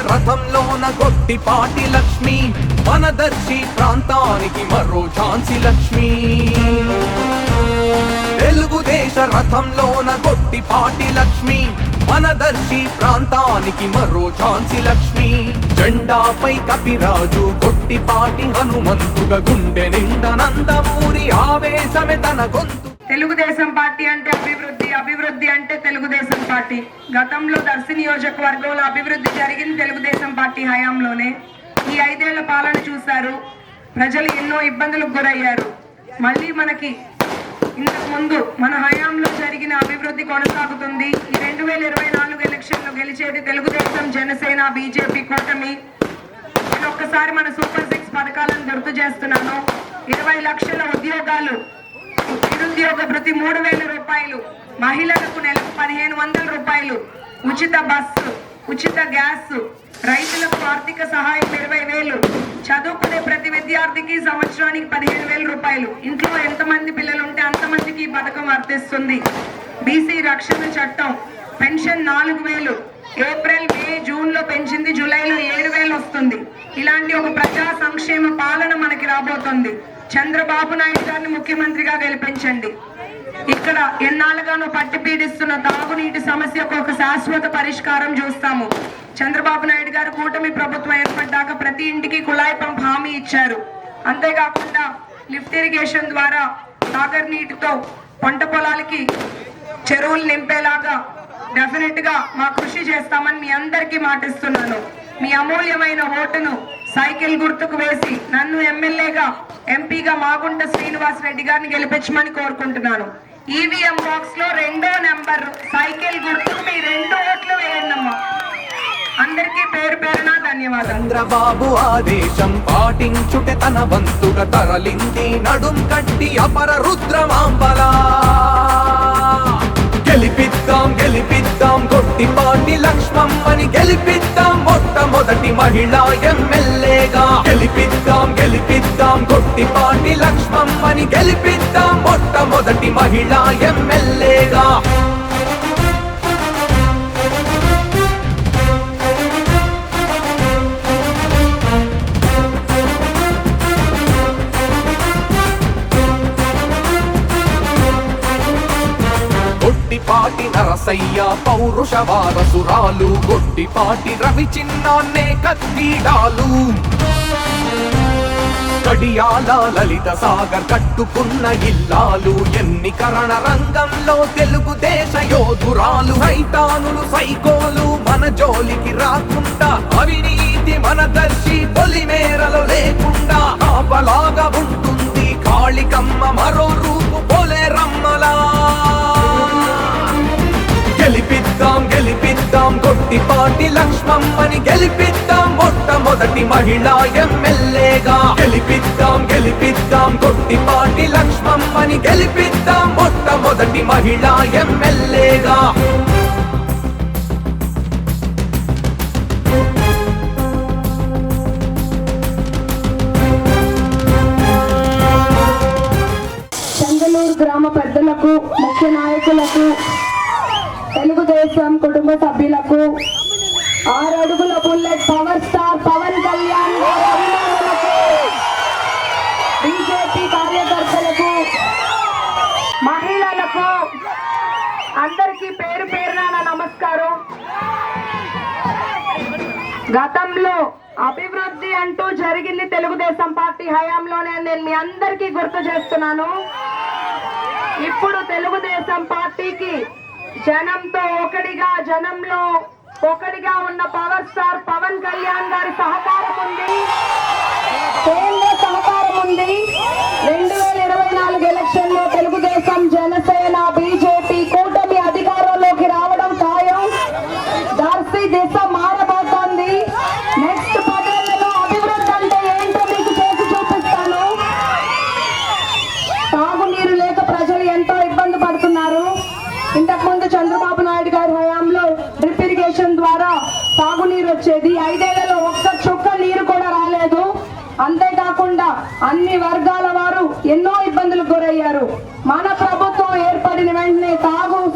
రథంలోన గొట్టిపాటి లక్ష్మి, మనదర్శి ప్రాంతానికి మరో ఝాన్సీ లక్ష్మి. తెలుగుదేశ రథంలోన గొట్టిపాటి లక్ష్మి, మనదర్శి ప్రాంతానికి మరో ఝాన్సీ లక్ష్మి. జెండాపై కపిరాజు, గొట్టిపాటి హనుమంతుగా, గుండె నిండా నందమూరి ఆవేశమే తన గొంతు. తెలుగుదేశం పార్టీ అంటే అభివృద్ధి, అభివృద్ధి అంటే తెలుగుదేశం పార్టీ. గతంలో దర్శి నియోజకవర్గంలో అభివృద్ధి జరిగింది తెలుగుదేశం పార్టీ హయాంలోనే. ఈ 5 ఏళ్ల పాలన చూశారు, ప్రజలు ఎన్నో ఇబ్బందులకు గురయ్యారు. మళ్ళీ మనకి ఇంతకు ముందు మన హయాంలో జరిగిన అభివృద్ధి కొనసాగుతుంది. ఈ 2024 ఎలక్షన్లో గెలిచేది తెలుగుదేశం, జనసేన, బీజేపీ కూటమి. నేను ఒక్కసారి మన సూపర్ 6 పథకాలను గుర్తు చేస్తున్నాను. 20 లక్షల ఉద్యోగాలు, నిరుద్యోగ భృతి 3000 రూపాయలు, మహిళలకు నెలకు 1500 రూపాయలు, ఉచిత బస్సు, ఉచిత గ్యాస్, రైతులకు ఆర్థిక సహాయం 20,000, చదువుకునే ప్రతి విద్యార్థికి సంవత్సరానికి 15,000 రూపాయలు. ఇంట్లో ఎంతమంది పిల్లలు ఉంటే అంతమందికి ఈ పథకం వర్తిస్తుంది. బీసీ రక్షణ చట్టం, పెన్షన్ 4,000, ఏప్రిల్, మే, జూన్ లో పెంచింది, జూలైలో 7,000 వస్తుంది. ఇలాంటి ఒక ప్రజా సంక్షేమ పాలన మనకి రాబోతుంది. చంద్రబాబు నాయుడు గారిని ముఖ్యమంత్రిగా గెలిపించండి. ఇక్కడ ఎన్నాళ్ళుగానో పట్టి పీడిస్తున్న తాగునీటి సమస్యకు ఒక శాశ్వత పరిష్కారం చూస్తాము. చంద్రబాబు నాయుడు గారు కూటమి ప్రభుత్వం ఏర్పడ్డాక ప్రతి ఇంటికి కుళాయి పంప్ హామీ ఇచ్చారు. అంతేకాకుండా లిఫ్ట్ ఇరిగేషన్ ద్వారా సాగర్ నీటితో పంట పొలాలకి చెరువులు నింపేలాగా డెఫినెట్ గా మా కృషి చేస్తామని మీ అందరికీ మాటిస్తున్నాను. మీ అమూల్యమైన ఓటును సైకిల్ గుర్తుకు వేసి నన్ను ఎమ్మెల్యేగా, ఎంపీగా మాగుంట శ్రీనివాస్ రెడ్డి గారిని గెలిపించమని కోరుకుంటున్నాను. ఈవీఎం బాక్స్ లో 2వ నెంబర్ సైకిల్ గుర్తుకు మీ 2 ఓట్లు వేయండమ్మా. అందరికీ పేరు పేరున ధన్యవాదాలు. చంద్రబాబు ఆదేశం పాటించుటే తన వంతుగా తరలింది నడుం కట్టి అపర రుద్రమాంబలా. గెలిపిద్దాం గెలిపిద్దాం గొట్టిపాటి లక్ష్మమ్మని, గెలిపిద్దాం మొట్టమొదటి మహిళా ఎమ్మెల్యేగా. గెలిపిద్దాం గెలిపిద్దాం గొట్టిపాటి లక్ష్మమ్మని, గెలిపిద్దాం మొట్టమొదటి మహిళా ఎమ్మెల్యేగా. గొట్టిపాటి నరసయ్య పౌరుష వారసురాలు, గొట్టిపాటి రవి చిన్నాన్నే కత్తిడాలు. కడియాల లలిత సాగర్ కట్టుకున్న ఇల్లాలు, ఎన్నికరణ రంగంలో తెలుగుదేశ యోధురాలు. సైతానులు సైకోలు మన జోలికి రాకుండా, అవినీతి మన దర్శి పొలిమేరలో లేకుండా ఆపలాగా ఉంటుంది కాళికమ్మ మరో రూపు పోలేరమ్మలా. గెలిపిద్దాం గెలిపిద్దాం గొట్టిపాటి లక్ష్మమ్మని, గెలిపిద్దాం మొట్టమొదటి మహిళా ఎమ్మెల్యేగా. గెలిపిద్దాం గెలిపిద్దాం గొట్టిపాటి లక్ష్మమ్మని, గెలిపిద్దాం మొట్టమొదటి మహిళా ఎమ్మెల్యేగా. చంద్రలూరు గ్రామ పెద్దలకు, ముఖ్య నాయకులకు, తెలుగుదేశం కుటుంబ సభ్యులకు, 6 అడుగుల bullet power star Pawan Kalyan అభిమానులకు, బీజేపీ కార్యకర్తలకు, మహిళలకు అందరికీ పేరు పేరున నమస్కారం. గతంలో అభివృద్ధి అంటూ జరిగింది తెలుగుదేశం పార్టీ హయాంలోనే, నేను మీ అందరికీ గుర్తు చేస్తున్నాను. ఇప్పుడు తెలుగుదేశం పార్టీకి జనంతో ఒకటిగా, జనంలో ఒకటిగా ఉన్న పవర్ స్టార్ పవన్ కళ్యాణ్ గారి సహకారం ఉంది, కేంద్ర సహకారం ఉంది. 2024 ఎలక్షన్ లో తెలుగుదేశం, జనసేన, బీజేపీ కూటమి అధికారంలోకి రావడం ఖాయం. దర్శి దిశ మారబోతోంది. నెక్స్ట్ 10 ఏళ్లలో అభివృద్ధి అంటే ఏంటో మీకు చేసి చూపిస్తాను. తాగునీరు లేక ప్రజలు ఎంతో ఇబ్బంది పడుతున్నారు. ఇంతకుముందు చంద్రబాబు నాయుడు గారి హయాంలో డ్రిప్ ఇరిగేషన్ ద్వారా తాగునీరు వచ్చేది. 5 ఏళ్లలో ఒక్క చుక్క నీరు కూడా రాలేదు. అంతేకాకుండా అన్ని వర్గాల వారు ఎన్నో ఇబ్బందులకు గురయ్యారు. మన ప్రభుత్వం ఏర్పడిన వెంటనే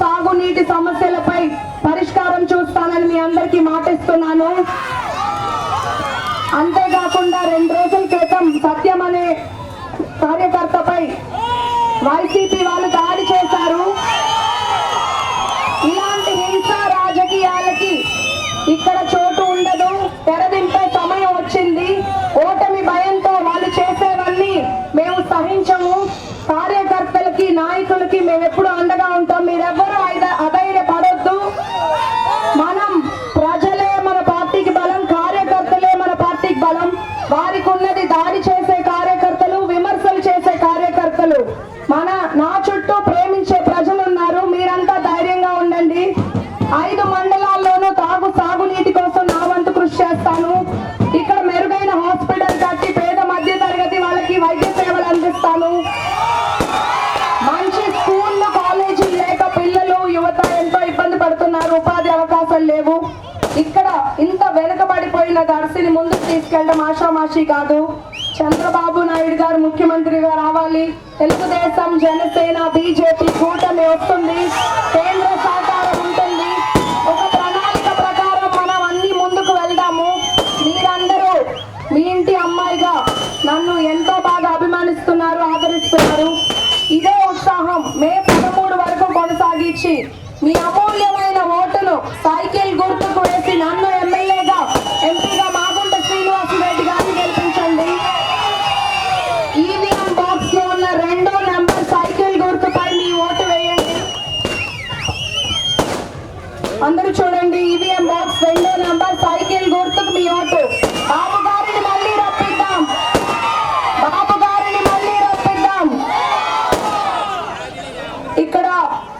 సాగునీటి సమస్యలపై పరిష్కారం చూస్తానని మీ అందరికీ మాటిస్తున్నాను. అంతేకాకుండా 2 రోజుల క్రితం సత్యం అనే కార్యకర్తపై వైసీపీ వాళ్ళు దాడి చేశారు. ఇలాంటి హింసా రాజకీయాలకి ఇక్కడ చోటు ఉండదు. తెరదింపే సమయం వచ్చింది. ఓటమి భయంతో వాళ్ళు చేసేవన్నీ మేము సహించము. కార్యకర్తలకి నాయకులకి మేము ఎప్పుడు అండగా ఉంటాం. మీరెవ్వరూ అధైర్యపడొద్దు. మనం ప్రజలే మన పార్టీకి బలం, కార్యకర్తలే మన పార్టీకి బలం. వారికి ఉన్నది దాడి చేసే కార్యకర్తలు, విమర్శలు చేసే కార్యకర్తలు. నా చుట్టూ ప్రేమించే ప్రజలు ఉన్నారు. మీరంతా ధైర్యంగా ఉండండి. 5 మండలాల్లోనూ సాగునీటి కోసం నా వంతు కృషి చేస్తాను. ఇక్కడ మెరుగైన హాస్పిటల్ కట్టి పేద మధ్య తరగతి వాళ్ళకి వైద్య సేవలు అందిస్తాను. మంచి స్కూళ్ళు, కాలేజీలు లేక పిల్లలు, యువత ఎంతో ఇబ్బంది పడుతున్నారు. ఉపాధి అవకాశాలు లేవు. ఇక్కడ ఇంత వెనుకబడిపోయిన దర్శిని ముందుకు తీసుకెళ్ళడం ఆషామాషి కాదు. చంద్రబాబు నాయుడు గారు ముఖ్యమంత్రిగా రావాలి. తెలుగుదేశం, జనసేన, బీజేపీ కూటమి వస్తుంది. కేంద్ర సహకారం ఉంటుంది. ఒక ప్రణాళిక ప్రకారం మనం అన్ని ముందుకు వెళ్దాము. మీరందరూ మీ ఇంటి అమ్మాయిగా నన్ను ఎంతో బాగా అభిమానిస్తున్నారు, ఆదరిస్తున్నారు. ఇదే ఉత్సాహం మే 13 వరకు కొనసాగించి మీ అమూల్యమైన ఓటును సైకిల్ గుర్తుకు వేసి నన్ను ఎంపీగా మాగుంట శ్రీనివాసరెడ్డి గారిని గెలిపించండి. ఈవీఎం బాక్స్ లో ఉన్న 2వ నెంబర్ సైకిల్ గుర్తుపై మీ ఓటు వేయండి. అందరూ చూడండి, ఈవీఎం బాక్స్ 2వ నెంబర్ సైకిల్ గుర్తుకు మీ ఓటు. బాబు గారిని మళ్ళీ రప్పిద్దాం. బాబు గారిని మళ్ళీ రప్పిద్దాం. ఇక్కడ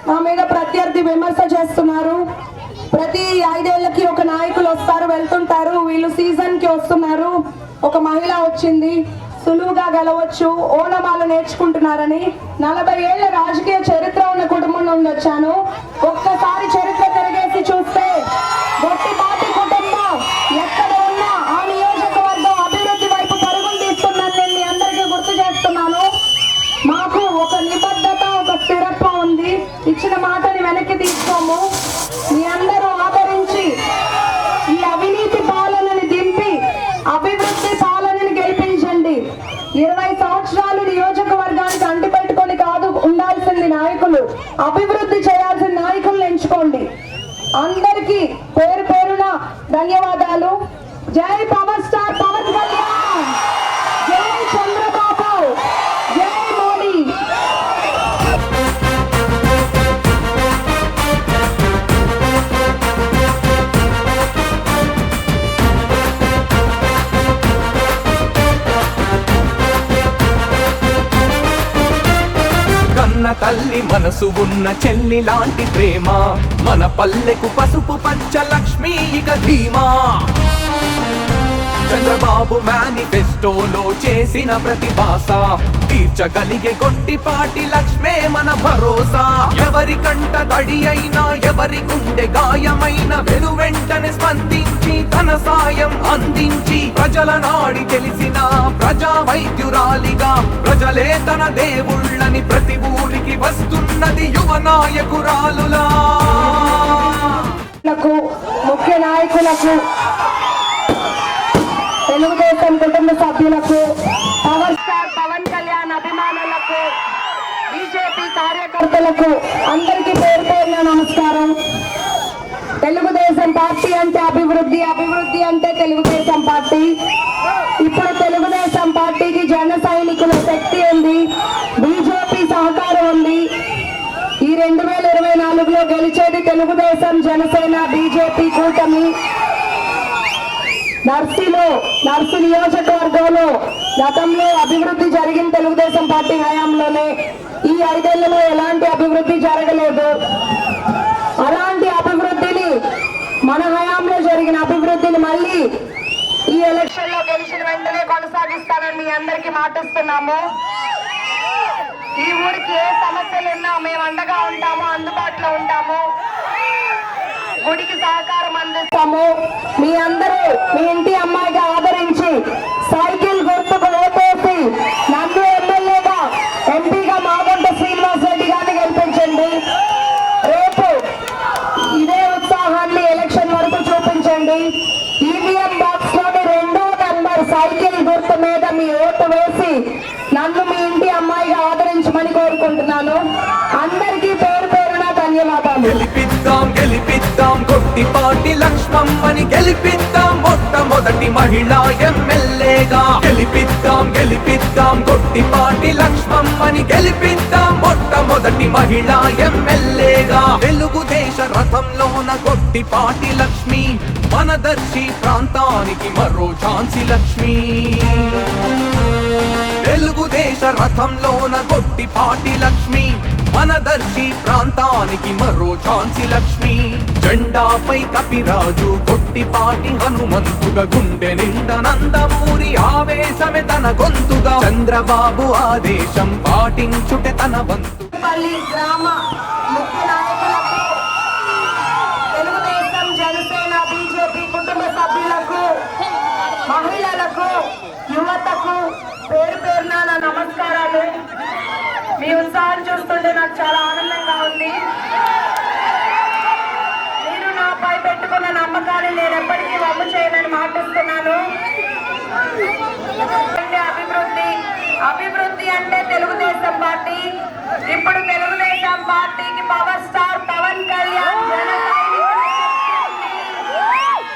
మా మీద ప్రత్యర్థి విమర్శ చేస్తున్నారు. ప్రతి 5 ఏళ్లకి ఒక నాయకులు వస్తారు, వెళ్తుంటారు. వీళ్ళు సీజన్ కి వస్తున్నారు. ఒక మహిళ వచ్చింది, సులువుగా గెలవచ్చు, ఓనమాలు నేర్చుకుంటున్నారని. 40 ఏళ్ల రాజకీయ చరిత్ర ఉన్న కుటుంబం నుండి వచ్చాను. ఒక్కసారి చరిత్ర తిరిగేసి చూస్తే గొట్టిపాటి కుటుంబం ఎక్కడ ఉన్నా ఆ నియోజకవర్గం అభివృద్ధి వైపు పరుగులు తీస్తుందని నేను మీ అందరికీ గుర్తు చేస్తున్నాను. మాకు ఒక నిబద్ధత, ఒక స్థిరత్వం ఉంది. ఇచ్చిన మాటని వెనక్కి తీసుకోము. మీ అందరూ ఆదరించి ఈ అవినీతి పాలనని దింపి అభివృద్ధి పాలనని గెలిపించండి. 20 సంవత్సరాలు నియోజకవర్గానికి అంటిపెట్టుకొని కాదు ఉండాల్సింది నాయకులు, అభివృద్ధి చేయాల్సిన నాయకులను ఎంచుకోండి. అందరికీ పేరు పేరున ధన్యవాదాలు. జై పవర్ స్టార్ పవన్ కళ్యాణ్, జై చంద్రబాబు, జై మోడీ. కన్న తల్లి మనసు ఉన్న చెల్లి లాంటి ప్రేమ, మన పల్లెకు పసుపు పంచ లక్ష్మీ ఇక ధీమా. చంద్రబాబు మేనిఫెస్టోలో చేసిన ప్రతి భాష తీర్చగలిగే గొట్టిపాటి లక్ష్మే మన భరోసా. ఎవరి కంట తడి అయినా, ఎవరి గుండె గాయమైన వెనువెంటనే స్పందించి తన సాయం అందించి ప్రజల నాడి తెలిసిన ప్రజా వైద్యురాలిగా ప్రజలే తన దేవుళ్ళని ప్రతి ఊరికి వస్తున్నది యువ నాయకురాలులా. ముఖ్య నాయకులకు, తెలుగుదేశం కుటుంబ సభ్యులకు, పవర్ స్టార్ పవన్ కళ్యాణ్ అభిమానులకు, బీజేపీ కార్యకర్తలకు అందరికీ పేరు పేరున నమస్కారం. తెలుగుదేశం పార్టీ అంటే అభివృద్ధి, అభివృద్ధి అంటే తెలుగుదేశం పార్టీ. ఇప్పుడు తెలుగుదేశం పార్టీకి జన సైనికుల శక్తి ఉంది, బీజేపీ సహకారం ఉంది. ఈ 2024లో గెలిచేది తెలుగుదేశం, జనసేన, బీజేపీ కూటమి. నర్సి నియోజకవర్గంలో గతంలో అభివృద్ధి జరిగిన తెలుగుదేశం పార్టీ హయాంలోనే. ఈ 5 ఏళ్లలో ఎలాంటి అభివృద్ధి జరగలేదు. అలాంటి అభివృద్ధిని, మన హయాంలో జరిగిన అభివృద్ధిని మళ్ళీ ఈ ఎలక్షన్ లో గెలిచిన వెంటనే కొనసాగిస్తానని మీ అందరికీ మాటిస్తున్నాము. ఈ ఊరికి ఏ సమస్యలున్నా మేము అండగా ఉంటాము, అందుబాటులో ఉంటాము, గుడికి సహకారం అందిస్తాము. మీ అందరూ మీ ఇంటి అమ్మాయిగా ఆదరించి సైకిల్ గుర్తుకు ఓటేసి నన్ను ఎమ్మెల్యేగా, ఎంపీగా మాగుంట శ్రీనివాసరెడ్డి గారిని గెలిపించండి. రేపు ఇదే ఉత్సాహాన్ని ఎలక్షన్ వరకు చూపించండి. ఈవీఎం బాక్స్ లోని 2వ నెంబర్ సైకిల్ గుర్తు మీద మీ ఓటు వేసి నన్ను మీ ఇంటి అమ్మాయిగా ఆదరించమని కోరుకుంటున్నాను. అందరికీ పేరు పేరున ధన్యవాదాలు. గెలిపిద్దాం గెలిపిద్దాం గొట్టిపాటి లక్ష్మమ్మని గెలిపిద్దాం మొట్టమొదటి మహిళా ఎమ్మెల్యేగా. గెలిపిద్దాం గెలిపిద్దాం గొట్టిపాటి లక్ష్మమ్మని గెలిపిద్దాం మొట్టమొదటి మహిళా ఎమ్మెల్యేగా. తెలుగుదేశ రథంలోన గొట్టిపాటి లక్ష్మి, మనదర్శి ప్రాంతానికి మరో ఝాన్సీ లక్ష్మి. తెలుగుదేశ రథంలోన గొట్టిపాటి లక్ష్మి, మనదర్శి ప్రాంతానికి మరో ఝాన్సీ లక్ష్మి. జెండాపై కపిరాజు గొట్టిపాటి హనుమంతుగా, గుండె నిండా నందమూరి ఆవేశమే తన గొంతుగా. చంద్రబాబు ఆదేశం పాటించుటే తన వంతు. పల్లి గ్రామ ముఖ్య నాయకులకు, తెలుగుదేశం, జనసేన, బీజేపీ కుటుంబ సభ్యులకు, మహిళలకు, యువతకు పేరు పేరున నా నమస్కారాలు. మీ ఉత్సాహం చూస్తుంటే నాకు చాలా ఆనందంగా ఉంది. మీరు నాపై పెట్టుకున్న నమ్మకాన్ని నేను ఎప్పటికీ వమ్ము చేయనని మాటిస్తున్నాను. అభివృద్ధి అభివృద్ధి అంటే తెలుగుదేశం పార్టీ. ఇప్పుడు తెలుగుదేశం పార్టీకి పవర్ స్టార్ పవన్ కళ్యాణ్,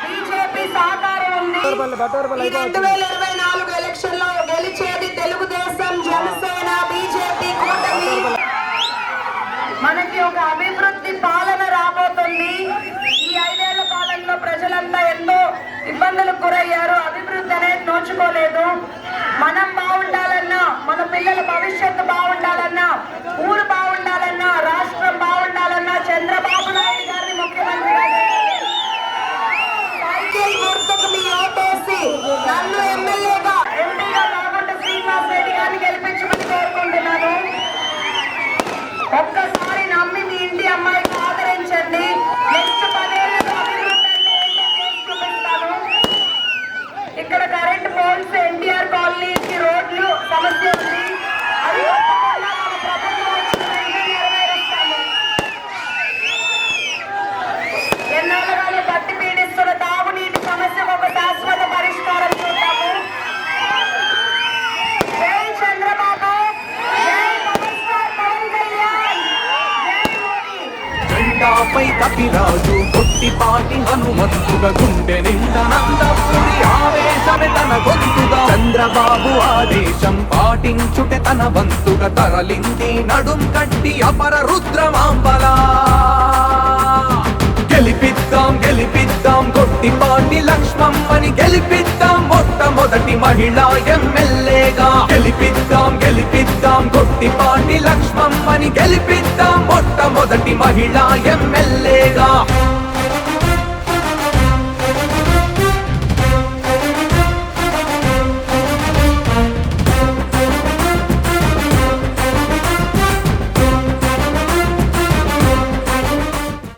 బీజేపీ సహకారం ఉంది. 2024 ఎలక్షన్ లో గెలిచేది తెలుగుదేశం, జనసేన, బీజేపీ కూటమి. మనకి ఒక అభివృద్ధి పాలన రాబోతుంది. ఈ 5 ఏళ్ల పాలనలో ప్రజలంతా ఎంతో ఇబ్బందులకు గురయ్యారు. అభివృద్ధి అనేది నోచుకోలేదు. మనం బాగుండాలన్నా, మన పిల్లల భవిష్యత్తు బాగుండాలన్నా, ఊరు బాగుండాలన్నా, రాష్ట్రం బాగుండాలన్నా చంద్రబాబు నాయుడు గారిని ముఖ్యమంత్రి సైకిల్ గుర్తుకు మీ ఓటేసి నన్ను ఎంపీగా కాకుండా శ్రీనివాస్ రెడ్డి గారిని గెలిపించమని కోరుకుంటున్నాను. ఒక్కసారి నమ్మి మీ ఇంటి అమ్మాయిని ఆదరించండి. నెక్స్ట్ 10 ఏళ్ళలో అభివృద్ధి అంటే ఏంటో చేసి చూపిస్తాను. ఇక్కడ కరెంట్ పోల్స్, ఎన్టీఆర్ కాలనీకి రోడ్లు సమస్య ఉంది. అది తప్పకుండా మన ప్రభుత్వం వచ్చిన వెంటనే నెరవేరుస్తాము. ఎన్నాళ్ళుగానో పట్టి పీడిస్తున్న తాగునీటి సమస్యకు ఒక శాశ్వత పరిష్కారం చూద్దాము. జై చంద్రబాబు, జై పవర్ స్టార్ పవన్ కళ్యాణ్, జై మోడీ. జెండాపై కపిరాజు గొట్టిపాటి హనుమంతుగా, గుండె నిండా నందమూరి ఆవేశమే తన గొంతుగా. చంద్రబాబు ఆదేశం పాటించుటే తన వంతుగా. తరలింది నడుం కట్టి అపర రుద్రమాంబలా. గెలిపిద్దాం గెలిపిద్దాం గొట్టిపాటి లక్ష్మమ్మని గెలిపిద్దాం మొట్టమొదటి మహిళా ఎమ్మెల్యేగా. గెలిపిద్దాం గెలిపిద్దాం గొట్టిపాటి లక్ష్మమ్మని గెలిపిద్దాం మొట్టమొదటి మహిళా ఎమ్మెల్యేగా.